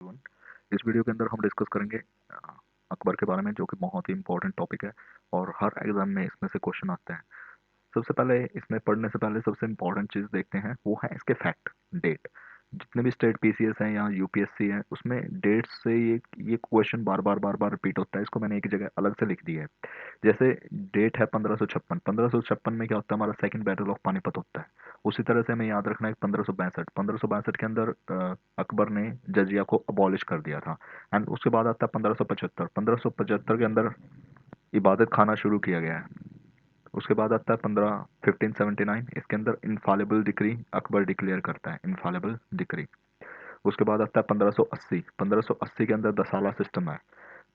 Everyone. इस video के अंदर हम डिस्कस करेंगे अकबर के बारे में, जो कि बहुत ही इंपॉर्टेंट टॉपिक है और हर एग्जाम में इसमें से क्वेश्चन आते हैं। सबसे पहले इसमें पढ़ने से पहले सबसे इंपॉर्टेंट चीज़ देखते हैं, वो है इसके फैक्ट, डेट। जितने भी स्टेट पीसीएस हैं या यूपीएससी है, उसमें डेट से ये क्वेश्चन बार बार बार बार रिपीट होता है। इसको मैंने एक जगह अलग से लिख दिया है। जैसे डेट है 1556। 1556 में क्या होता है, हमारा सेकंड बैटल ऑफ पानीपत होता है। उसी तरह से हमें याद रखना है 1562। 1562 के अंदर अकबर ने जजिया को अबॉलिश कर दिया था। एंड उसके बाद आता है 1575। 1575 के अंदर इबादत खाना शुरू किया गया है। उसके बाद आता है 1579। इसके अंदर इनफालिबल डिक्री अकबर डिक्लेयर करता है, इनफालिबल डिक्री। उसके बाद आता है 1580। 1580 के अंदर दसाला सिस्टम है।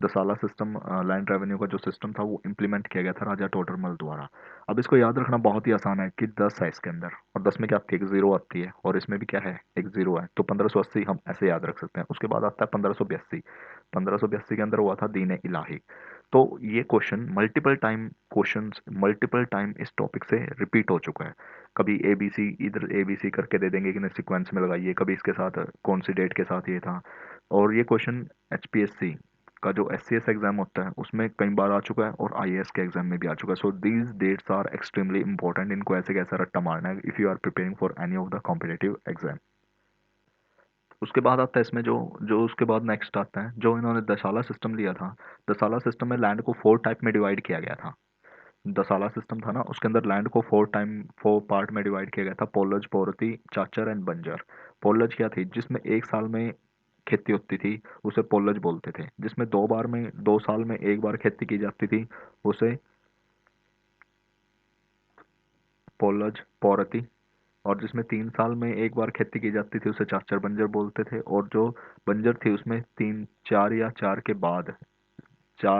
दसाला सिस्टम लैंड रेवेन्यू का जो सिस्टम था वो इम्प्लीमेंट किया गया था राजा टोडरमल द्वारा। अब इसको याद रखना बहुत ही आसान है कि 10 है इसके अंदर, और 10 में क्या आती है, एक जीरो आती है, और इसमें भी क्या है, एक जीरो है। तो 1580 हम ऐसे याद रख सकते हैं। उसके बाद आता है 1582। 1582 के अंदर हुआ था दीन इलाही। तो ये क्वेश्चन मल्टीपल टाइम इस टॉपिक से रिपीट हो चुका है। कभी एबीसी, इधर एबीसी करके दे देंगे कि नहीं सिक्वेंस में लगाइए, कभी इसके साथ कौन सी डेट के साथ ये था। और ये क्वेश्चन एचपीएससी का जो एससीएस एग्जाम होता है उसमें कई बार आ चुका है, और आईएएस के एग्जाम में भी आ चुका है। So these dates are extremely important. इनको ऐसे कैसा रट्टा मारना है if you are preparing for any of the competitive exam. उसके बाद आता है इसमें जो जो उसके बाद नेक्स्ट आता है, जो इन्होंने दसाला सिस्टम लिया था। दसाला सिस्टम में लैंड को 4 टाइप में डिवाइड किया गया था। दसाला सिस्टम था ना, उसके अंदर लैंड को 4 पार्ट में डिवाइड किया गया था, पोलज, पोरती, चाचर एंड बंजर। पोलज क्या थी, जिसमें एक साल में खेती होती थी उसे पोलज बोलते थे। जिसमें 2 साल में एक बार खेती की जाती थी उसे पोलज, पोरती। और जिसमें 3 साल में एक बार खेती की जाती थी उसे चाचर बंजर बोलते थे। और जो बंजर थी उसमें 4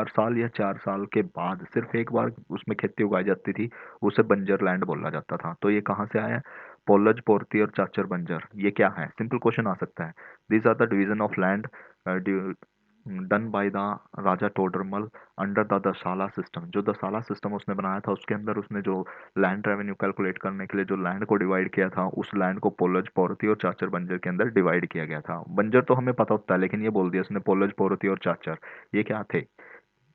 साल या 4 साल के बाद सिर्फ एक बार उसमें खेती उगाई जाती थी, उसे बंजर लैंड बोला जाता था। तो ये कहाँ से आया है, पोलज, पोर्ती और चाचर बंजर। ये क्या है, सिंपल क्वेश्चन आ सकता है। These are the division of land done by the Raja Todarmal under the Dahsala system. जो दसाला सिस्टम उसने बनाया था, उसके अंदर उसने जो लैंड रेवेन्यू कैलकुलेट करने के लिए जो लैंड को डिवाइड किया था, उस लैंड को पोलज, पोरती और चाचर बंजर के अंदर डिवाइड किया गया था। बंजर तो हमें पता होता है, लेकिन ये बोल दिया उसने पोलज, पोरती और चाचर। ये क्या थे,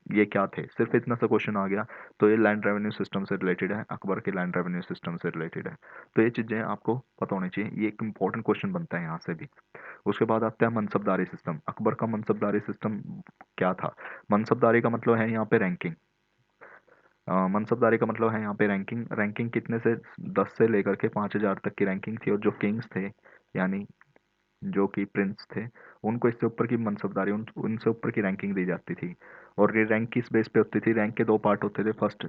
ये क्या थे, सिर्फ इतना सा क्वेश्चन आ गया। तो ये लैंड रेवेन्यू सिस्टम से रिलेटेड है, अकबर के लैंड रेवेन्यू सिस्टम से रिलेटेड है। तो ये चीज़ें आपको पता होनी चाहिए, ये एक इंपॉर्टेंट क्वेश्चन बनता है यहाँ से भी। उसके बाद आता है मनसबदारी सिस्टम। अकबर का मनसबदारी सिस्टम क्या था। मनसबदारी का मतलब है यहाँ पे रैंकिंग। मनसबदारी का मतलब है यहाँ पे रैंकिंग। रैंकिंग कितने से, 10 से लेकर के 5,000 तक की रैंकिंग थी। और जो किंग्स थे, यानी जो कि प्रिंस थे, उनको इससे ऊपर की मनसबदारी, उनसे ऊपर की रैंकिंग दी जाती थी। और ये रैंक किस बेस पे होती थी, रैंक के 2 पार्ट होते थे। फर्स्ट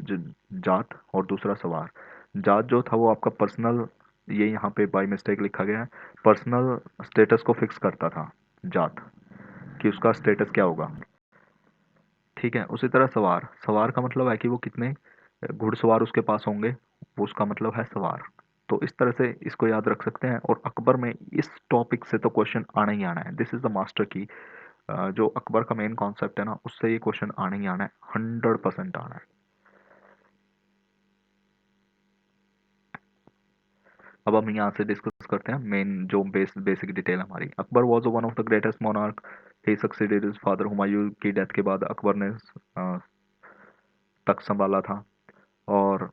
जात और दूसरा सवार। जात जो था वो आपका पर्सनल, ये यहाँ पे बाय मिस्टेक लिखा गया है, पर्सनल स्टेटस को फिक्स करता था जात, कि उसका स्टेटस क्या होगा। ठीक है। उसी तरह सवार, सवार का मतलब है कि वो कितने घुड़सवार उसके पास होंगे, वो उसका मतलब है सवार। तो इस तरह से इसको याद रख सकते हैं। और अकबर में इस टॉपिक से तो क्वेश्चन आना ही आना है। दिस इज द मास्टर की। जो अकबर का मेन कॉन्सेप्ट है ना, उससे ये क्वेश्चन आना ही आना है, 100% आना है। अब हम यहाँ से डिस्कस करते हैं मेन जो बेसिक डिटेल हमारी। Akbar was one of the greatest monarch. He succeeded his father Humayun की डेथ के बाद अकबर ने तख्त संभाला था। और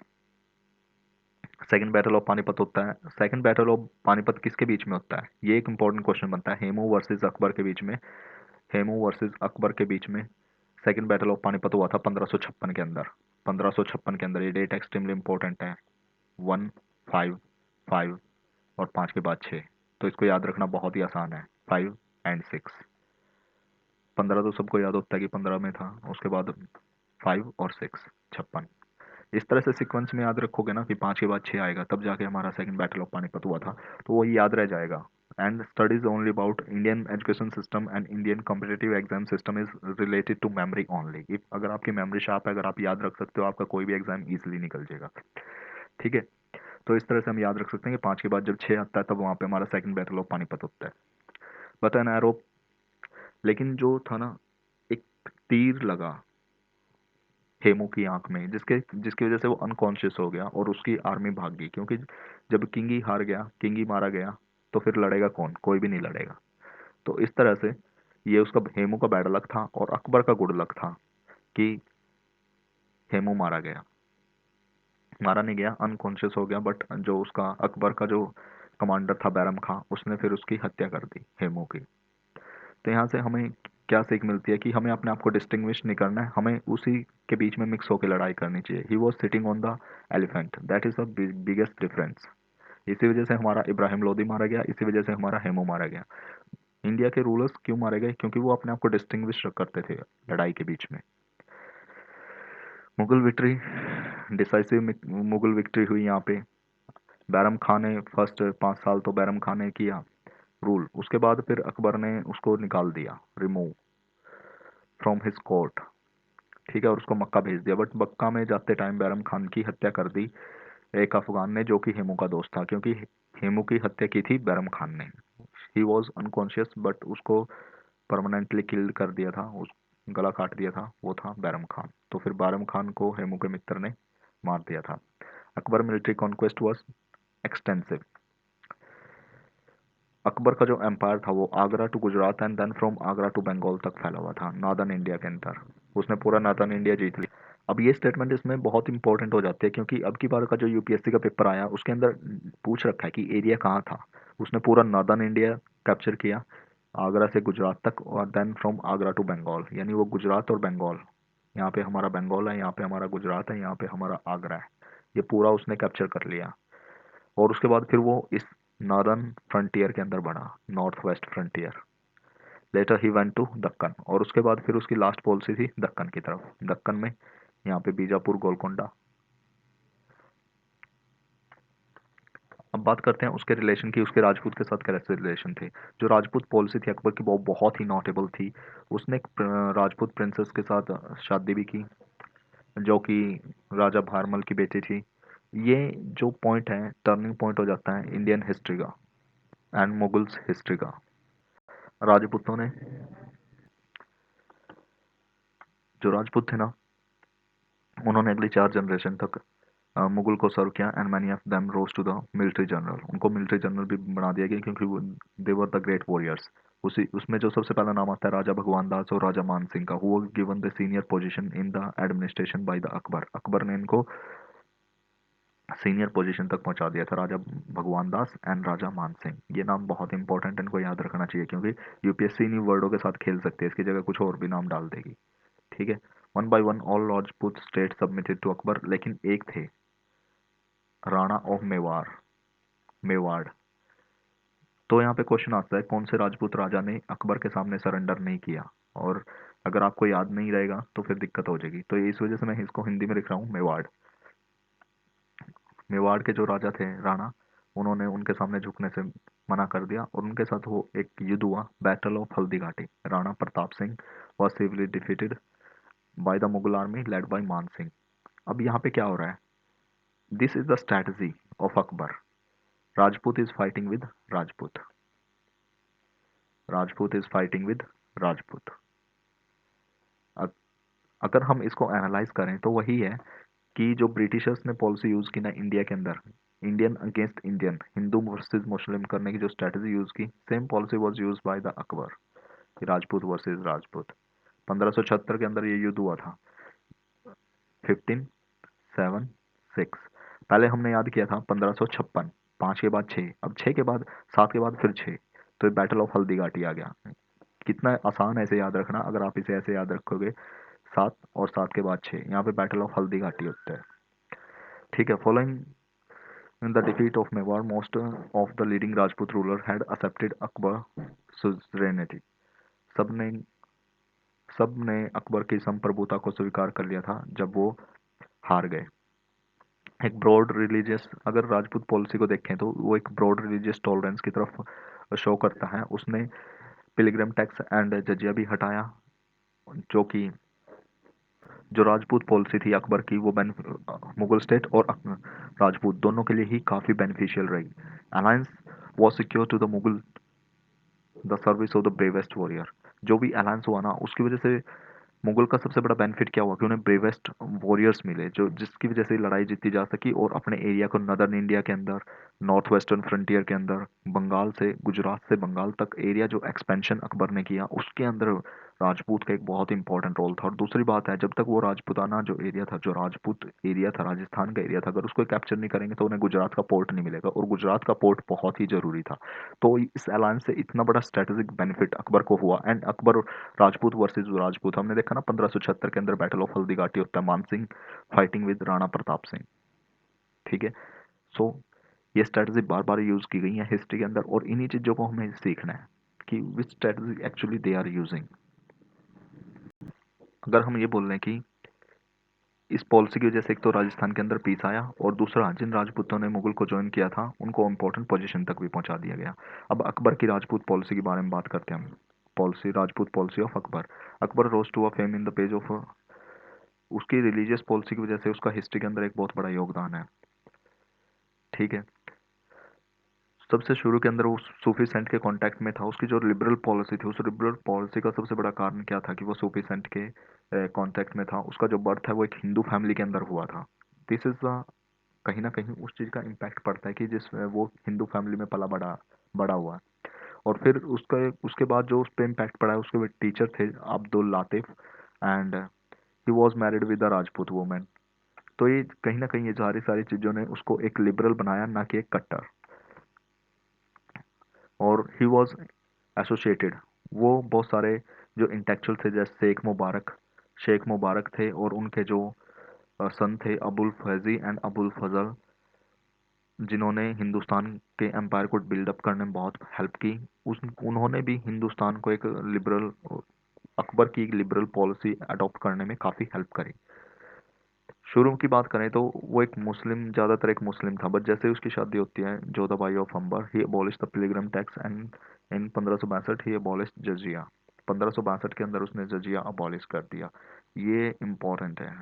सेकंड बैटल ऑफ पानीपत होता है। सेकंड बैटल ऑफ पानीपत किसके बीच में होता है, ये एक इंपॉर्टेंट क्वेश्चन बनता है। हेमू वर्सेस अकबर के बीच में। हेमू वर्सेस अकबर के बीच में सेकंड बैटल ऑफ पानीपत हुआ था 1556 के अंदर। 1556 के अंदर, ये डेट एक्सट्रीमली इंपॉर्टेंट है। 1, 5, 5 और 5 के बाद 6। तो इसको याद रखना बहुत ही आसान है, 5 एंड 6। 15 तो सबको याद होता है कि 15 में था, उसके बाद 5 और 6, 56। इस तरह से सीक्वेंस में याद रखोगे ना कि 5 के बाद 6 आएगा, तब जाके हमारा सेकंड बैटल ऑफ पानीपत हुआ था। तो वही याद रह जाएगा। And studies only about Indian education system and Indian competitive exam system is related to memory only. If अगर आपकी मेमोरी शार्प है, अगर आप याद रख सकते हो, आपका कोई भी एग्जाम इजिली निकल जाएगा। ठीक है। तो इस तरह से हम याद रख सकते हैं कि 5 के बाद जब 6 आता है, तब वहाँ पे हमारा सेकंड बैटल ऑफ पानीपत होता है। बट एन एरो, लेकिन जो था ना, एक तीर लगा हेमू की आंख में, जिसके जिसकी वजह से वो अनकॉन्शियस हो गया और उसकी आर्मी भाग गई। क्योंकि जब किंग ही हार गया, किंग ही मारा गया, तो फिर लड़ेगा कौन, कोई भी नहीं लड़ेगा। तो इस तरह से ये उसका हेमू का बैड लक था और अकबर का गुड लक था कि हेमू मारा गया। मारा नहीं गया, अनकॉन्शियस हो गया, बट जो उसका अकबर का जो कमांडर था बैरम खां, उसने फिर उसकी हत्या कर दी हेमू की। तो यहाँ से हमें क्या सीख मिलती है कि हमें अपने आप को डिस्टिंग्विश नहीं करना है, हमें उसी के बीच में मिक्स होकर लड़ाई करनी चाहिए। He was sitting on the elephant, that is the biggest difference. इसी वजह से हमारा इब्राहिम लोदी मारा गया, इसी वजह से हमारा हेमू मारा गया। इंडिया के रूलर्स क्यों मारे गए? क्योंकि वो अपने आप को डिस्टिंग्विश करते थे लड़ाई के बीच में। Mughal victory, decisive Mughal victory हुई यहाँ पे। बैरम खान ने फर्स्ट 5 साल तो बैरम खान ने किया रूल, उसके बाद फिर अकबर ने उसको निकाल दिया, रिमूव फ्रॉम हिज कोर्ट। ठीक है, और उसको मक्का भेज दिया, बट मक्का में जाते टाइम बैरम खान की हत्या कर दी एक अफगान ने, जो कि हेमू का दोस्त था, क्योंकि हेमू की हत्या की थी बैरम खान ने। ही वॉज अनकॉन्शियस, बट उसको परमानेंटली किल्ड कर दिया था, उस गला काट दिया था, वो था बैरम खान। तो फिर बैरम खान को हेमू के मित्र ने मार दिया था। Akbar military conquest was extensive. Akbar का जो एम्पायर था वो Agra to Gujarat and then from Agra to Bengal तक फैला हुआ था, नॉर्दर्न इंडिया के अंदर। उसने पूरा नॉर्दर्न इंडिया जीत लिया। अब ये स्टेटमेंट इसमें बहुत इंपॉर्टेंट हो जाती है, क्योंकि अब की बार का जो यूपीएससी का पेपर आया उसके अंदर पूछ रखा है कि एरिया कहाँ था। उसने पूरा नॉर्दर्न इंडिया कैप्चर किया, आगरा से गुजरात तक, और then from Agra to Bengal, यानी वो गुजरात और बंगाल, यहाँ पे हमारा बंगाल है, यहाँ पे हमारा गुजरात है, यहाँ पे हमारा आगरा है, ये पूरा उसने कैप्चर कर लिया। और उसके बाद फिर वो इस नॉर्दर्न फ्रंटियर के अंदर बढ़ा, north west frontier. Later he went to Deccan, और उसके बाद फिर उसकी लास्ट पॉलिसी थी दक्कन की तरफ। दक्कन में यहाँ पे बीजापुर, गोलकोंडा। अब बात करते हैं उसके रिलेशन की, उसके राजपूत के साथ कैसे रिलेशन थे। जो राजपूत पॉलिसी थी अकबर की वो बहुत ही नोटेबल थी। उसने एक राजपूत प्रिंसेस के साथ शादी भी की, जो कि राजा भारमल की बेटी थी। ये जो पॉइंट है, टर्निंग पॉइंट हो जाता है इंडियन हिस्ट्री का एंड मुगल्स हिस्ट्री का। राजपूतों ने, जो राजपूत थे ना, उन्होंने अगली 4 जनरेशन तक मुगल को सर्व किया, and many of them rose to the military general. उनको मिलिट्री जनरल भी बना दिया गया, क्योंकि वो they were the great warriors. उसी उसमें जो सबसे पहला नाम आता है राजा भगवान दास और राजा मान सिंह का, who were given the senior position in the administration bye the Akbar. Akbar ने इनको सीनियर पोजीशन तक पहुंचा दिया था, राजा भगवान दास एंड राजा मान सिंह। ये नाम बहुत इंपॉर्टेंट, इनको याद रखना चाहिए, क्योंकि यूपीएससी इन्हीं वर्डों के साथ खेल सकते हैं, इसकी जगह कुछ और भी नाम डाल देगी। ठीक है। One by one all Rajput state submitted to Akbar, लेकिन एक थे, राणा ऑफ मेवाड़, मेवाड़। तो यहाँ पे क्वेश्चन आता है कौन से राजपूत राजा ने अकबर के सामने सरेंडर नहीं किया। और अगर आपको याद नहीं रहेगा तो फिर दिक्कत हो जाएगी, तो इस वजह से मैं इसको हिंदी में लिख रहा हूँ, मेवाड़। मेवाड़ के जो राजा थे राणा, उन्होंने उनके सामने झुकने से मना कर दिया, और उनके साथ वो एक युद्ध हुआ, battle of Haldi Ghati. Rana Pratap Singh was civilly defeated by the Mughal army led by Man Singh. अब यहाँ पे क्या हो रहा है? This is the strategy of Akbar. Rajput is fighting with Rajput, Rajput is fighting with Rajput. अगर हम इसको एनालाइज करें तो वही है कि जो ब्रिटिशर्स ने पॉलिसी यूज की ना इंडिया के अंदर, Indian against Indian, Hindu versus Muslim करने की जो स्ट्रेटजी यूज की, same policy was use by the Akbar, कि राजपूत वर्सेस राजपूत। 1576 के अंदर ये युद्ध हुआ था। 1576, पहले हमने याद किया था 1556, 5 के बाद 6, अब 6 के बाद 7 के बाद फिर 6, तो बैटल ऑफ हल्दी घाटी आ गया। कितना आसान है इसे याद रखना, अगर आप इसे ऐसे याद रखोगे, 7 और 7 के बाद 6, यहाँ पे बैटल ऑफ हल्दी घाटी होता है। ठीक है। Following in the defeat of Mewar, most of the leading Rajput ruler had accepted Akbar suzerainty. सबने सबने अकबर की संप्रभुता को स्वीकार कर लिया था जब वो हार गए। एक ब्रॉड रिलीजियस, अगर राजपूत पॉलिसी को देखें तो वो एक ब्रॉड रिलीजियस टॉलरेंस की तरफ शो करता है। उसने पिलग्रिम टैक्स एंड जजिया भी हटाया, जो कि जो राजपूत पॉलिसी थी अकबर की, वो मुगल स्टेट और राजपूत दोनों के लिए ही काफ़ी बेनिफिशियल रही। Alliance was secure to the Mughal the service of the bravest warrior. जो भी अलायंस हुआ ना, उसकी वजह से मुगल का सबसे बड़ा बेनिफिट क्या हुआ कि उन्हें ब्रेवेस्ट वॉरियर्स मिले, जो जिसकी वजह से लड़ाई जीती जा सकी, और अपने एरिया को नदर्न इंडिया के अंदर, नॉर्थ वेस्टर्न फ्रंटियर के अंदर, बंगाल से, गुजरात से बंगाल तक एरिया जो एक्सपेंशन अकबर ने किया उसके अंदर राजपूत का एक बहुत इंपॉर्टेंट रोल था। और दूसरी बात है, जब तक वो राजपूताना जो एरिया था, जो राजपूत एरिया था, राजस्थान का एरिया था, अगर उसको कैप्चर नहीं करेंगे तो उन्हें गुजरात का पोर्ट नहीं मिलेगा, और गुजरात का पोर्ट बहुत ही जरूरी था। तो इस अलायंस से इतना बड़ा स्ट्रेटेजिक बेनिफिट अकबर को हुआ। एंड अकबर राजपूत वर्सेस राजपूत, हमने देखा ना 1576 के अंदर बैटल ऑफ हल्दीघाटी होता है, मानसिंह फाइटिंग विद राणा प्रताप सिंह। ठीक है। सो ये स्ट्रेटजी बार बार यूज की गई है हिस्ट्री के अंदर, और इन्हीं चीजों को हमें सीखना है कि which strategy actually they are using. अगर हम ये बोल रहे हैं कि इस पॉलिसी की वजह से एक तो राजस्थान के अंदर पीस आया, और दूसरा जिन राजपूतों ने मुगल को ज्वाइन किया था उनको इंपॉर्टेंट पोजीशन तक भी पहुंचा दिया गया। अब अकबर की राजपूत पॉलिसी के बारे में बात करते हैं हम। Policy, Rajput policy of Akbar. Akbar rose to a fame in the page of, उसकी रिलीजियस पॉलिसी की वजह से उसका हिस्ट्री के अंदर एक बहुत बड़ा योगदान है। ठीक है। सबसे शुरू के अंदर वो सूफी सेंट के कांटेक्ट में था, उसकी जो लिबरल पॉलिसी थी, उस लिबरल पॉलिसी का सबसे बड़ा कारण क्या था कि वो सूफी सेंट के कांटेक्ट में था। उसका जो बर्थ है वो एक हिंदू फैमिली के अंदर हुआ था। दिस इज कहीं ना कहीं उस चीज़ का इम्पैक्ट पड़ता है कि जिस वो हिंदू फैमिली में पला बड़ा बड़ा हुआ। और फिर उसका उसके बाद जो उस पर इम्पैक्ट पड़ा है, उसके टीचर थे Abdul Latif, and he was married with a Rajput women. तो ये कहीं ना कहीं ये सारी सारी चीज़ों ने उसको एक लिबरल बनाया, ना कि एक कट्टर। और ही वॉज एसोसिएटेड, वो बहुत सारे जो इंटेलेक्चुअल थे, जैसे शेख मुबारक थे, और उनके जो सन थे अबुल फैजी एंड अबुल फजल, जिन्होंने हिंदुस्तान के एम्पायर को बिल्डअप करने में बहुत हेल्प की। उस उन्होंने भी हिंदुस्तान को एक लिबरल, अकबर की एक लिबरल पॉलिसी अडॉप्ट करने में काफ़ी हेल्प करी। शुरू की बात करें तो वो एक मुस्लिम, ज़्यादातर एक मुस्लिम था, बट जैसे उसकी शादी होती है Jodhabai of Amber, he abolish the pilgrim tax, and in 1562 he abolish jizya. 1562 के अंदर उसने जजिया अबॉलिश कर दिया। ये इम्पोर्टेंट है,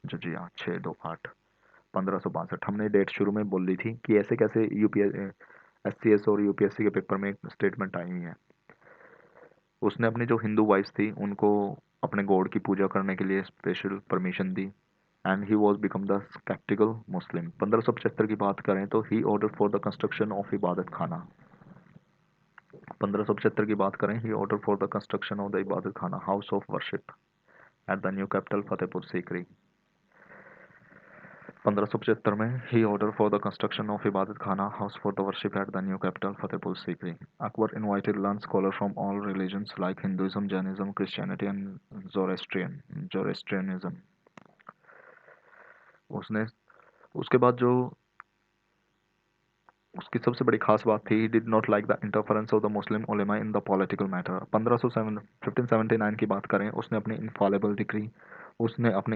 जजिया 628 1562। हमने डेट शुरू में बोल ली थी कि ऐसे कैसे यूपीएस, एससीएस और यूपीएससी के पेपर में एक स्टेटमेंट आई हुई है। उसने अपनी जो हिंदू वाइफ थी उनको अपने गॉड की पूजा करने के लिए स्पेशल परमिशन दी, and he was become the sceptical Muslim. 1575 की बात करें तो he order for the construction of Ibadat Khana. 1575 की बात करें, he order for the construction of the Ibadat Khana, house of worship, at the new capital Fatehpur Sikri. 1575 में he order for the construction of Ibadat Khana, house for the worship, at the new capital Fatehpur Sikri. Akbar invited learn scholar from all religions like Hinduism, Jainism, Christianity and Zoroastrianism. उसने उसके बाद जो उसकी सबसे बड़ी खास बात थी, he did not like the interference of the Muslim Ulema in the political matter. 1579 की बात करें, उसने अपनी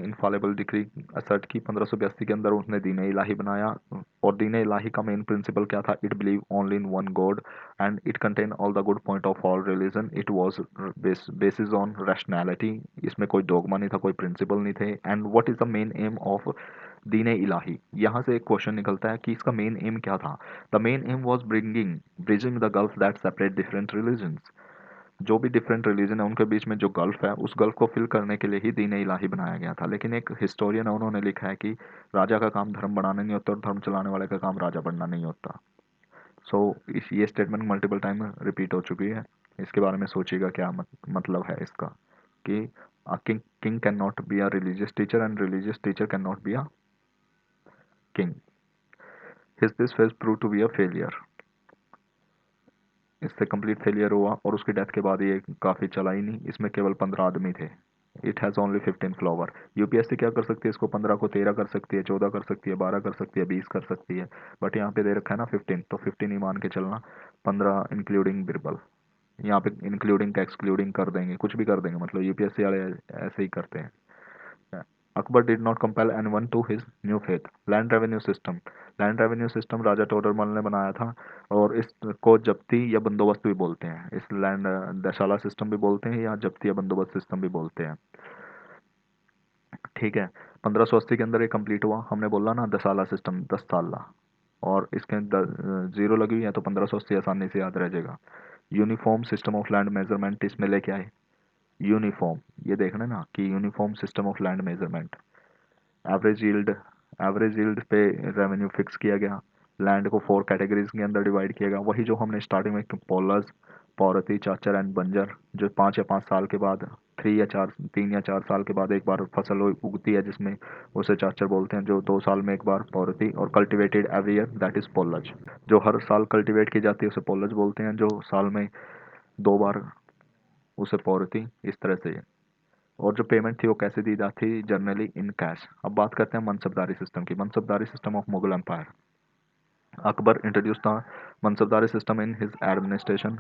इनफॉलेबल डिक्री असर्ट की। 1582 के अंदर उसने दीन इलाही बनाया, और दीन इलाही का मेन प्रिंसिपल क्या था? It believe only in one God and it contain all the good point of all religion. It was basis on rationality. इसमें कोई डोगमा नहीं था, कोई प्रिंसिपल नहीं थे। And what is the main M of दीन इलाही? यहाँ से एक क्वेश्चन निकलता है कि इसका मेन एम क्या था। The main M was bridging the gulf that separate different religions. जो भी डिफरेंट रिलीजन है उनके बीच में जो गल्फ है, उस गल्फ को फिल करने के लिए ही दीन इलाही बनाया गया था। लेकिन एक हिस्टोरियन है, उन्होंने लिखा है कि राजा का काम धर्म बढ़ाना नहीं होता, और धर्म चलाने वाले का काम राजा बनना नहीं होता। सो इस ये स्टेटमेंट मल्टीपल टाइम रिपीट हो चुकी है। इसके बारे में सोचिएगा क्या मतलब है इसका, कि king can not be a religious teacher and religious teacher can not be a king. His this phase prove to be a failure. इससे कंप्लीट फेलियर हुआ, और उसकी डेथ के बाद ये काफ़ी चला ही नहीं। इसमें केवल 15 आदमी थे। It has only 15 flower. UPSC क्या कर सकती है? इसको 15 को 13 कर सकती है, 14 कर सकती है, 12 कर सकती है, 20 कर सकती है, बट यहाँ पे दे रखा है ना 15, तो 15 ही मान के चलना। 15 इंक्लूडिंग बिरबल। यहाँ पे इंक्लूडिंग का एक्सक्लूडिंग कर देंगे, कुछ भी कर देंगे, मतलब यूपीएससी वाले ऐसे ही करते हैं। Akbar did not compel anyone to his new faith. Land revenue system Raja Todarmal ने बनाया था, और इसको जब्ती या बंदोबस्त भी बोलते हैं। इस लैंड दशाला सिस्टम भी बोलते हैं, या जब्ती या बंदोबस्त सिस्टम भी बोलते हैं। ठीक है। 1580 के अंदर ये कंप्लीट हुआ। हमने बोला ना दसाला सिस्टम 10 साल, और इसके जीरो लगी हुई है, तो 1580 आसानी से याद रह जाएगा। Uniform system of land measurement इसमें लेके आए। यूनिफॉर्म, ये देखना ना कि uniform system of land measurement. Average yield, average yield पे रेवेन्यू फिक्स किया गया। लैंड को 4 कैटेगरीज के अंदर डिवाइड किया गया, वही जो हमने स्टार्टिंग में पोलर्स, पौरती, चाचर एंड बंजर, जो 5 या 5 साल के बाद, 3 या 4 साल के बाद एक बार फसल उगती है जिसमें उसे चाचर बोलते हैं, जो 2 साल में एक बार पौरती, और cultivated every year that is polaj. जो हर साल कल्टिवेट की जाती है उसे पोलज बोलते हैं, जो साल में 2 बार उसे पौरती, इस तरह से। और जो पेमेंट थी वो कैसे दी जाती थी, जनरली इन कैश। अब बात करते हैं मनसबदारी सिस्टम की, mansabdari system of Mughal empire. Akbar introduce था mansabdari system in his administration.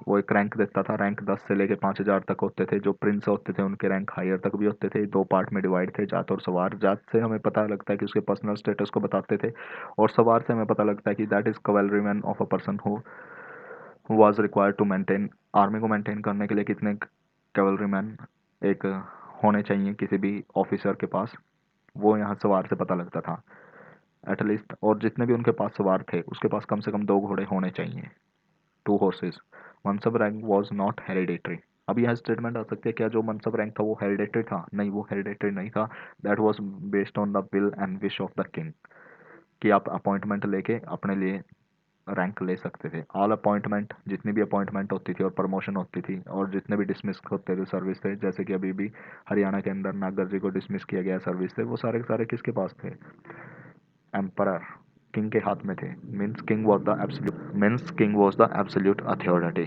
वो एक रैंक देता था, रैंक 10 से लेके 5,000 तक होते थे। जो प्रिंस होते थे उनके रैंक हायर तक भी होते थे। 2 पार्ट में डिवाइड थे, जाट और सवार। जाट से हमें पता लगता है कि उसके पर्सनल स्टेटस को बताते थे, और सवार से हमें पता लगता है कि that is cavalry man of a person who was required to maintain, army को मेंटेन करने के लिए कितने कैवलरी मैन एक होने चाहिए किसी भी ऑफिसर के पास, वो यहाँ सवार से पता लगता था एटलीस्ट। और जितने भी उनके पास सवार थे उसके पास कम से कम 2 घोड़े होने चाहिए, 2 horses। मनसब रैंक वॉज नॉट हेरिडेटरी। अब यह स्टेटमेंट आ सकती है, क्या जो मनसब रैंक था वो हेरिडेटरी था? नहीं, वो हेरिडेटरी नहीं था। That was based on the will and wish of the king, कि आप अपॉइंटमेंट लेके अपने लिए रैंक ले सकते थे। ऑल अपॉइंटमेंट, जितनी भी अपॉइंटमेंट होती थी और प्रमोशन होती थी और जितने भी डिसमिस होते थे सर्विस से, जैसे कि अभी भी हरियाणा के अंदर नागर जी को डिसमिस किया गया सर्विस से, वो सारे के सारे किसके पास थे? एम्परर, किंग के हाथ में थे। Means king was the absolute authority.